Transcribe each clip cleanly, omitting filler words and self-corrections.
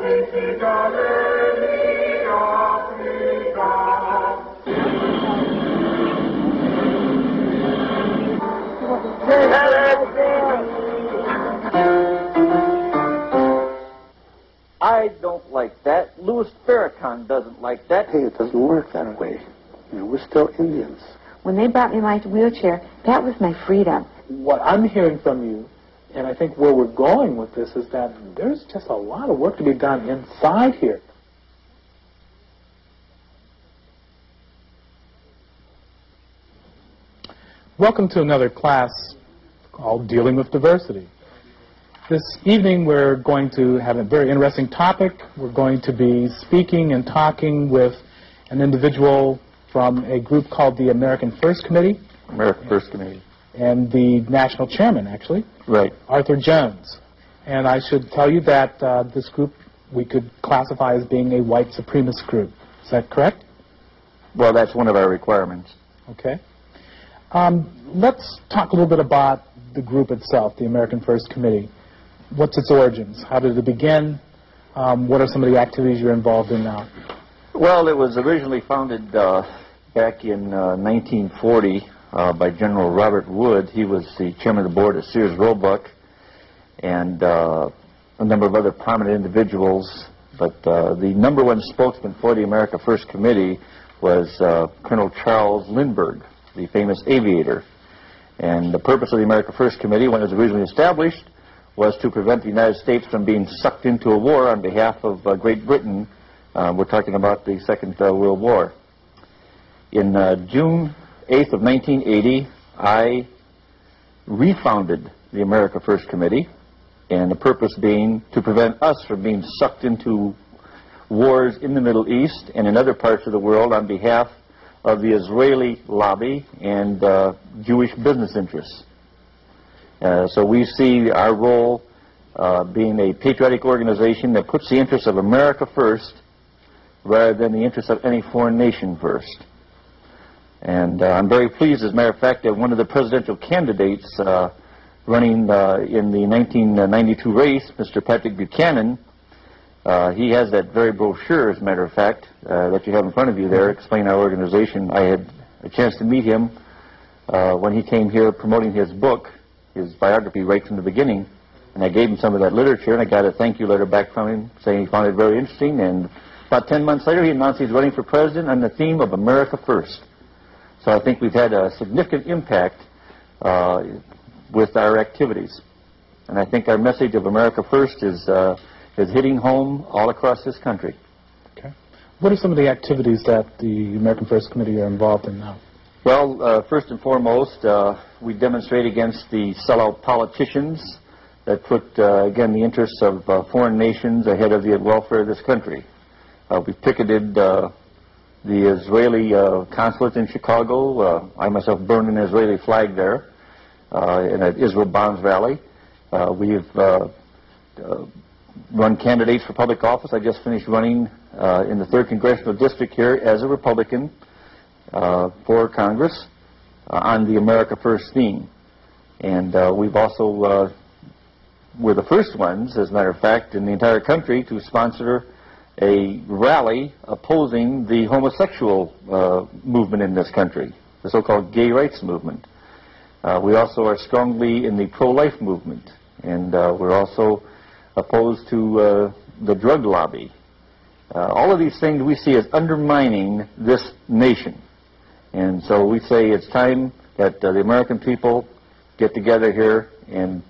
I don't like that. Louis Farrakhan doesn't like that. Hey, it doesn't work that way. You know, we're still Indians. When they brought me my wheelchair, that was my freedom. What I'm hearing from you, and I think where we're going with this, is that there's just a lot of work to be done inside here. Welcome to another class called Dealing with Diversity. This evening we're going to have a very interesting topic. We're going to be speaking and talking with an individual from a group called the American First Committee. American First Committee. And the national chairman, actually. Right. Arthur Jones. And I should tell you that this group we could classify as being a white supremacist group. Is that correct? Well, that's one of our requirements. Okay. Let's talk a little bit about the group itself, the American First Committee. What's its origins? How did it begin? What are some of the activities you're involved in now? Well, it was originally founded back in 1940 by General Robert Wood. He was the chairman of the board at Sears Roebuck, and a number of other prominent individuals. But the number one spokesman for the America First Committee was Colonel Charles Lindbergh, the famous aviator. And the purpose of the America First Committee, when it was originally established, was to prevent the United States from being sucked into a war on behalf of Great Britain. We're talking about the Second World War. In June 8th of 1980, I refounded the America First Committee, and the purpose being to prevent us from being sucked into wars in the Middle East and in other parts of the world on behalf of the Israeli lobby and Jewish business interests. So we see our role being a patriotic organization that puts the interests of America first rather than the interests of any foreign nation first. And I'm very pleased, as a matter of fact, that one of the presidential candidates running in the 1992 race, Mr. Patrick Buchanan, he has that very brochure, as a matter of fact, that you have in front of you there, explaining our organization. I had a chance to meet him when he came here promoting his book, his biography, right from the beginning, and I gave him some of that literature, and I got a thank you letter back from him saying he found it very interesting, and about 10 months later he announced he's running for president on the theme of America First. So I think we've had a significant impact with our activities, and I think our message of America First is hitting home all across this country. Okay. What are some of the activities that the American First Committee are involved in now? Well, first and foremost, we demonstrate against the sellout politicians that put, again, the interests of foreign nations ahead of the welfare of this country. We've picketed the Israeli consulate in Chicago. I myself burned an Israeli flag there in an Israel Bonds rally. We've run candidates for public office. I just finished running in the 3rd Congressional District here as a Republican for Congress on the America First theme. And we've also, we're the first ones, as a matter of fact, in the entire country to sponsor a rally opposing the homosexual movement in this country, the so-called gay rights movement. We also are strongly in the pro-life movement, and we're also opposed to the drug lobby. All of these things we see as undermining this nation. And so we say it's time that the American people get together here and,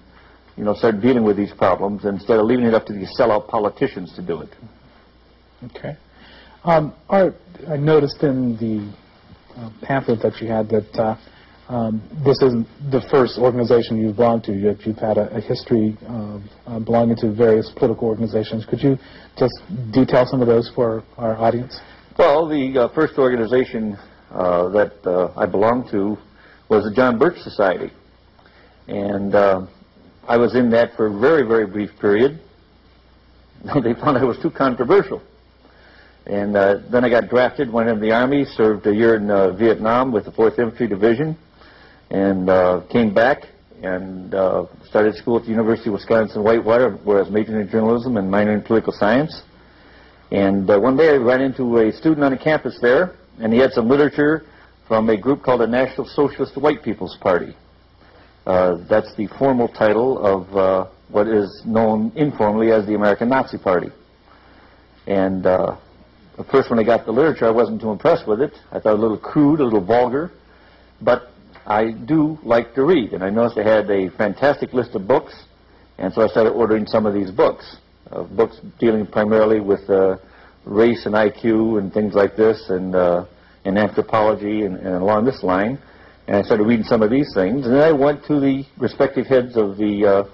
you know, start dealing with these problems instead of leaving it up to these sellout politicians to do it. Okay. Art, I noticed in the pamphlet that you had that this isn't the first organization you've belonged to. You've had a history of belonging to various political organizations. Could you just detail some of those for our audience? Well, the first organization that I belonged to was the John Birch Society. And I was in that for a very, very brief period. They found I was too controversial. And then I got drafted, went into the Army, served a year in Vietnam with the 4th Infantry Division, and came back and started school at the University of Wisconsin-Whitewater, where I was majoring in journalism and minoring in political science. And one day I ran into a student on the campus there, and he had some literature from a group called the National Socialist White People's Party. That's the formal title of what is known informally as the American Nazi Party. And at first when I got the literature, I wasn't too impressed with it. I thought it a little crude, a little vulgar. But I do like to read, and I noticed they had a fantastic list of books, and so I started ordering some of these books. Books dealing primarily with race and IQ and things like this, and anthropology and along this line. And I started reading some of these things, and then I went to the respective heads of the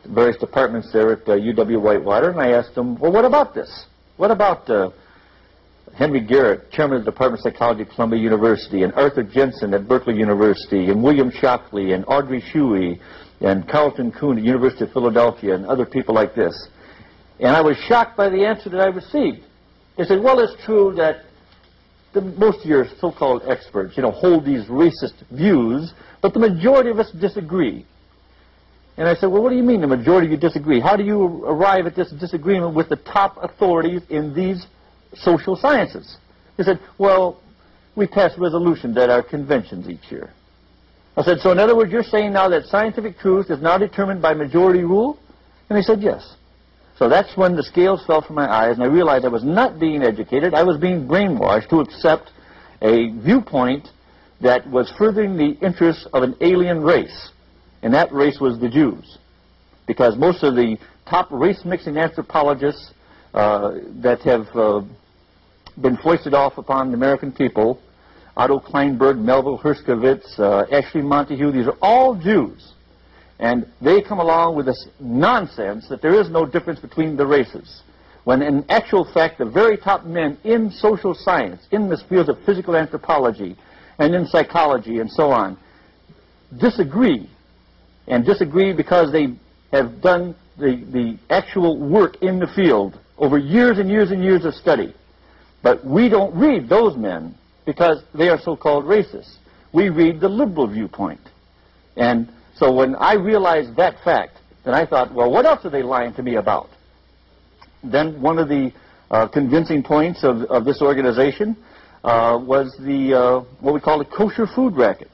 various departments there at UW-Whitewater, and I asked them, well, what about this? What about Henry Garrett, chairman of the Department of Psychology at Columbia University, and Arthur Jensen at Berkeley University, and William Shockley, and Audrey Shuey, and Carlton Kuhn at University of Philadelphia, and other people like this? And I was shocked by the answer that I received. They said, well, it's true that most of your so-called experts, hold these racist views, but the majority of us disagree. And I said, well, what do you mean the majority of you disagree? How do you arrive at this disagreement with the top authorities in these social sciences? They said, well, we pass resolutions at our conventions each year. I said, so in other words, you're saying now that scientific truth is now determined by majority rule? And they said, yes. So that's when the scales fell from my eyes, and I realized I was not being educated. I was being brainwashed to accept a viewpoint that was furthering the interests of an alien race, and that race was the Jews. Because most of the top race-mixing anthropologists that have been foisted off upon the American people, Otto Kleinberg, Melville Herskovitz, Ashley Montague, these are all Jews. And they come along with this nonsense that there is no difference between the races, when in actual fact the very top men in social science, in the fields of physical anthropology and in psychology and so on, disagree, and disagree because they have done the actual work in the field over years and years and years of study. But we don't read those men because they are so-called racists. We read the liberal viewpoint. And so when I realized that fact, then I thought, well, what else are they lying to me about? Then one of the convincing points of this organization was the what we call the kosher food racket.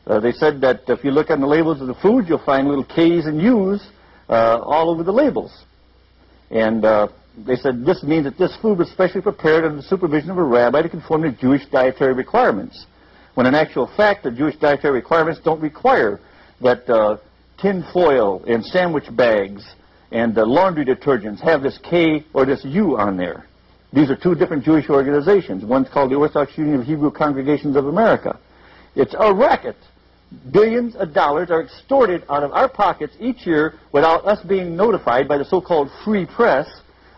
They said that if you look on the labels of the food, you'll find little K's and U's all over the labels. And they said this means that this food was specially prepared under the supervision of a rabbi to conform to Jewish dietary requirements, when in actual fact the Jewish dietary requirements don't require that tin foil and sandwich bags and laundry detergents have this K or this U on there. These are two different Jewish organizations. One's called the Orthodox Union of Hebrew Congregations of America. It's a racket. Billions of dollars are extorted out of our pockets each year without us being notified by the so-called free press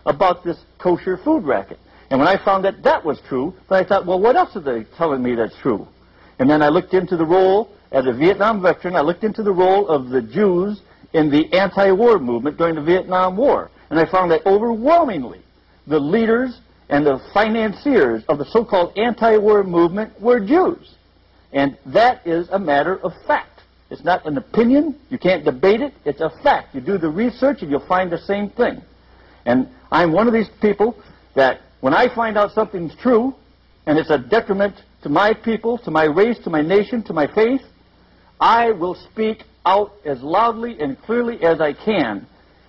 about this kosher food racket. And when I found that that was true, then I thought, well, what else are they telling me that's true? And then I looked into the role, as a Vietnam veteran, I looked into the role of the Jews in the anti-war movement during the Vietnam War. And I found that overwhelmingly the leaders and the financiers of the so-called anti-war movement were Jews. And that is a matter of fact. It's not an opinion. You can't debate it. It's a fact. You do the research and you'll find the same thing. And I'm one of these people that when I find out something's true and it's a detriment to my people, to my race, to my nation, to my faith, I will speak out as loudly and clearly as I can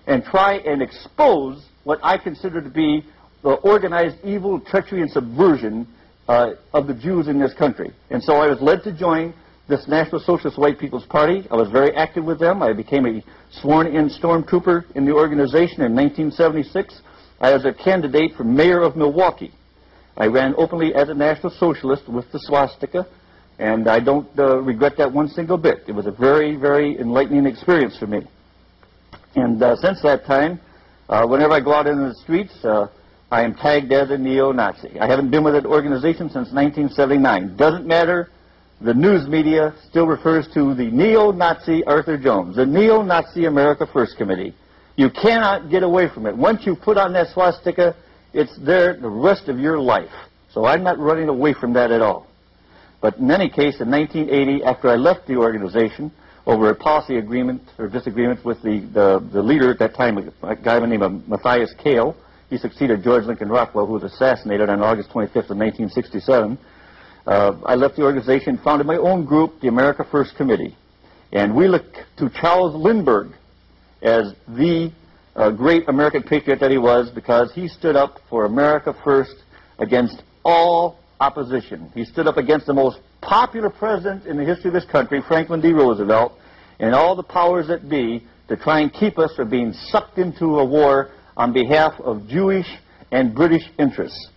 and try and expose what I consider to be the organized evil, treachery, and subversion of the Jews in this country. And so I was led to join this National Socialist White People's Party. I was very active with them. I became a sworn-in stormtrooper in the organization in 1976. I was a candidate for mayor of Milwaukee. I ran openly as a National Socialist with the swastika, and I don't regret that one single bit. It was a very, very enlightening experience for me. And since that time, whenever I go out into the streets, I am tagged as a neo-Nazi. I haven't been with that organization since 1979. Doesn't matter. The news media still refers to the neo-Nazi Arthur Jones, the neo-Nazi America First Committee. You cannot get away from it. Once you put on that swastika, it's there the rest of your life. So I'm not running away from that at all. But in any case, in 1980, after I left the organization, over a policy agreement or disagreement with the leader at that time, a guy by the name of Matthias Cale. He succeeded George Lincoln Rockwell, who was assassinated on August 25th of 1967. I left the organization, founded my own group, the America First Committee. And we look to Charles Lindbergh as the great American patriot that he was, because he stood up for America first against all opposition. He stood up against the most popular president in the history of this country, Franklin D. Roosevelt, and all the powers that be to try and keep us from being sucked into a war on behalf of Jewish and British interests.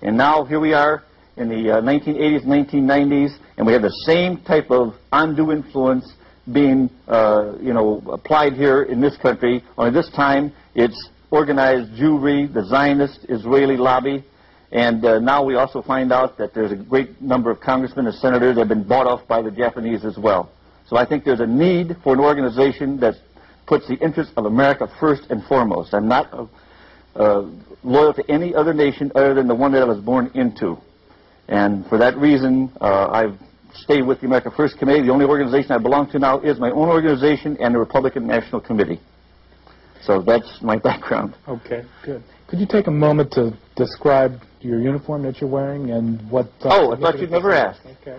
And now here we are in the 1980s, 1990s, and we have the same type of undue influence being, applied here in this country. Only this time it's organized Jewry, the Zionist Israeli lobby, and now we also find out that there's a great number of congressmen and senators that have been bought off by the Japanese as well. So I think there's a need for an organization that puts the interests of America first and foremost. I'm not loyal to any other nation other than the one that I was born into. And for that reason, I've stayed with the America First Committee. The only organization I belong to now is my own organization and the Republican National Committee. So that's my background. Okay, good. Could you take a moment to describe your uniform that you're wearing and what... I thought you'd never asked. Okay.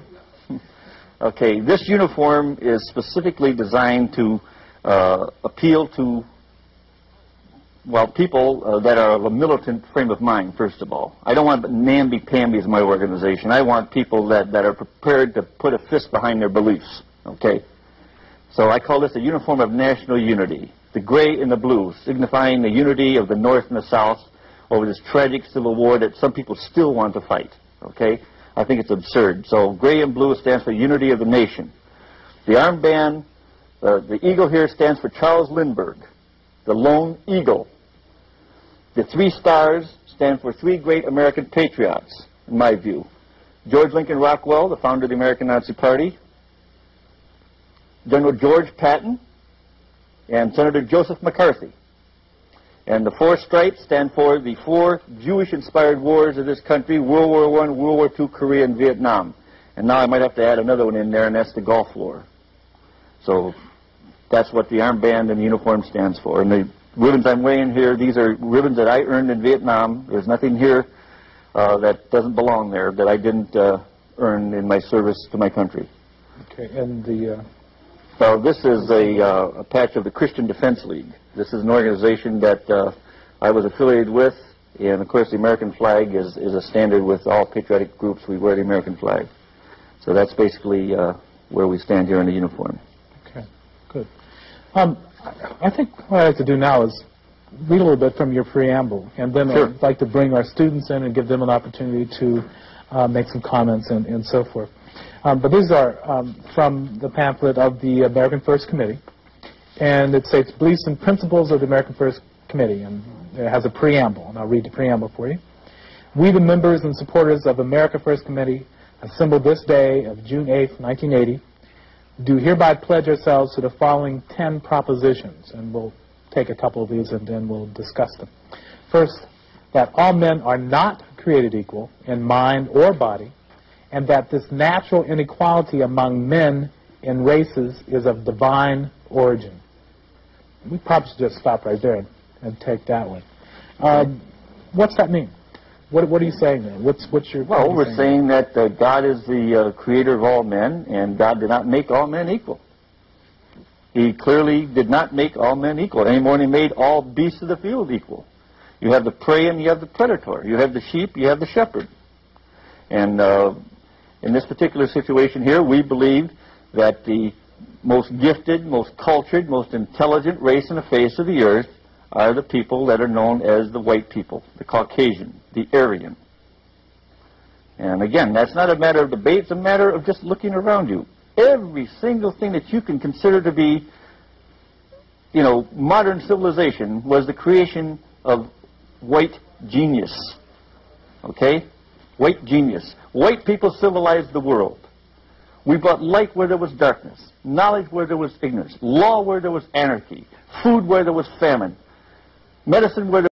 Okay, this uniform is specifically designed to appeal to, well, people that are of a militant frame of mind, first of all. I don't want namby-pambies in my organization. I want people that are prepared to put a fist behind their beliefs, okay? So I call this a uniform of national unity. The gray and the blue, signifying the unity of the North and the South over this tragic civil war that some people still want to fight, okay? I think it's absurd. So gray and blue stands for unity of the nation. The armband, the eagle here stands for Charles Lindbergh, the lone eagle. The 3 stars stand for 3 great American patriots, in my view. George Lincoln Rockwell, the founder of the American Nazi Party, General George Patton, and Senator Joseph McCarthy. And the 4 stripes stand for the 4 Jewish-inspired wars of this country: World War I, World War II, Korea, and Vietnam. And now I might have to add another one in there, and that's the Gulf War. So that's what the armband and the uniform stands for. And the ribbons I'm wearing here, these are ribbons that I earned in Vietnam. There's nothing here that doesn't belong there that I didn't earn in my service to my country. Okay, and the... So this is a patch of the Christian Defense League. This is an organization that I was affiliated with, and of course the American flag is a standard with all patriotic groups. We wear the American flag. So that's basically where we stand here in the uniform. Okay, good. I think what I'd like to do now is read a little bit from your preamble, and then Sure. I'd like to bring our students in and give them an opportunity to make some comments and so forth. But these are from the pamphlet of the American First Committee, and it states beliefs and principles of the American First Committee, and it has a preamble, and I'll read the preamble for you. We, the members and supporters of America First Committee, assembled this day of June 8th, 1980, do hereby pledge ourselves to the following 10 propositions, and we'll take a couple of these and then we'll discuss them. First, that all men are not created equal in mind or body, and that this natural inequality among men in races is of divine origin. We probably should just stop right there and take that one. What's that mean? What are you saying there? What's your... Well, we're saying that God is the creator of all men, and God did not make all men equal. He clearly did not make all men equal, any more than he made all beasts of the field equal. You have the prey and you have the predator. You have the sheep, you have the shepherd. And in this particular situation here, we believe that the most gifted, most cultured, most intelligent race on the face of the earth are the people that are known as the white people, the Caucasian, the Aryan. And again, that's not a matter of debate, it's a matter of just looking around you. Every single thing that you can consider to be, modern civilization was the creation of white genius. Okay? White genius. White people civilized the world. We brought light where there was darkness, knowledge where there was ignorance, law where there was anarchy, food where there was famine, medicine where there